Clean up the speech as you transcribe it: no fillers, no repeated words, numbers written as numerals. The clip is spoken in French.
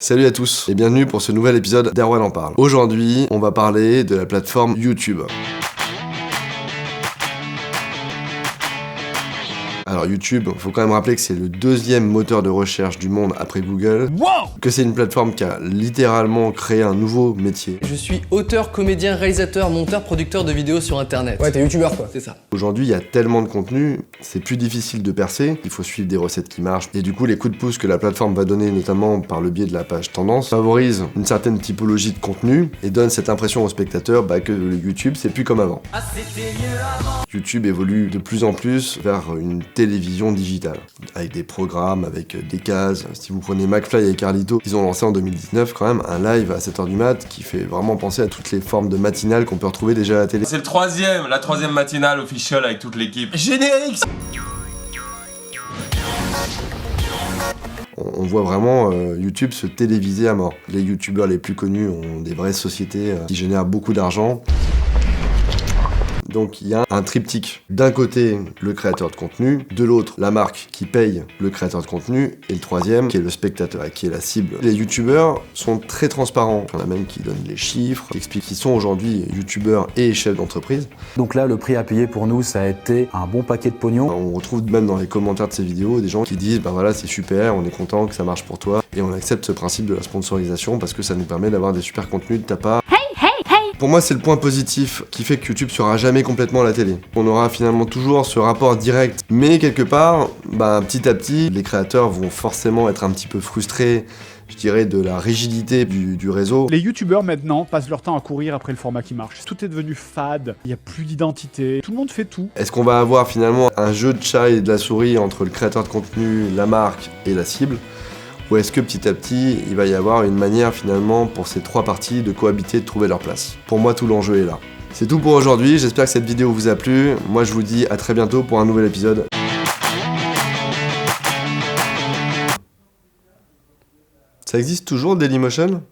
Salut à tous et bienvenue pour ce nouvel épisode d'Erwan en parle. Aujourd'hui, on va parler de la plateforme YouTube. Alors YouTube, faut quand même rappeler que c'est le deuxième moteur de recherche du monde après Google, que c'est une plateforme qui a littéralement créé un nouveau métier. Je suis auteur, comédien, réalisateur, monteur, producteur de vidéos sur internet. Ouais, t'es youtubeur quoi. C'est ça. Aujourd'hui, il y a tellement de contenu, c'est plus difficile de percer, il faut suivre des recettes qui marchent, et du coup, les coups de pouce que la plateforme va donner, notamment par le biais de la page tendance, favorisent une certaine typologie de contenu et donne cette impression aux spectateurs que le YouTube, c'est plus comme avant. YouTube évolue de plus en plus vers une télévision digitale, avec des programmes, avec des cases. Si vous prenez McFly et Carlito, ils ont lancé en 2019 quand même un live à 7h du mat qui fait vraiment penser à toutes les formes de matinales qu'on peut retrouver déjà à la télé. C'est la troisième matinale officielle avec toute l'équipe. Générique. On voit vraiment YouTube se téléviser à mort. Les youtubeurs les plus connus ont des vraies sociétés qui génèrent beaucoup d'argent. Donc il y a un triptyque. D'un côté, le créateur de contenu, de l'autre, la marque qui paye le créateur de contenu, et le troisième, qui est le spectateur, et qui est la cible. Les youtubeurs sont très transparents. Il y en a même qui donnent les chiffres, qui expliquent qu'ils sont aujourd'hui youtubeurs et chefs d'entreprise. Donc là, le prix à payer pour nous, ça a été un bon paquet de pognon. On retrouve même dans les commentaires de ces vidéos des gens qui disent voilà, c'est super, on est content que ça marche pour toi, et on accepte ce principe de la sponsorisation parce que ça nous permet d'avoir des super contenus de ta part. Pour moi, c'est le point positif qui fait que YouTube sera jamais complètement à la télé. On aura finalement toujours ce rapport direct. Mais quelque part, petit à petit, les créateurs vont forcément être un petit peu frustrés, je dirais, de la rigidité du réseau. Les youtubeurs maintenant passent leur temps à courir après le format qui marche. Tout est devenu fade, il n'y a plus d'identité, tout le monde fait tout. Est-ce qu'on va avoir finalement un jeu de chat et de la souris entre le créateur de contenu, la marque et la cible ? Ou est-ce que petit à petit, il va y avoir une manière finalement pour ces trois parties de cohabiter, de trouver leur place? Pour moi, tout l'enjeu est là. C'est tout pour aujourd'hui, j'espère que cette vidéo vous a plu. Moi, je vous dis à très bientôt pour un nouvel épisode. Ça existe toujours, Dailymotion ?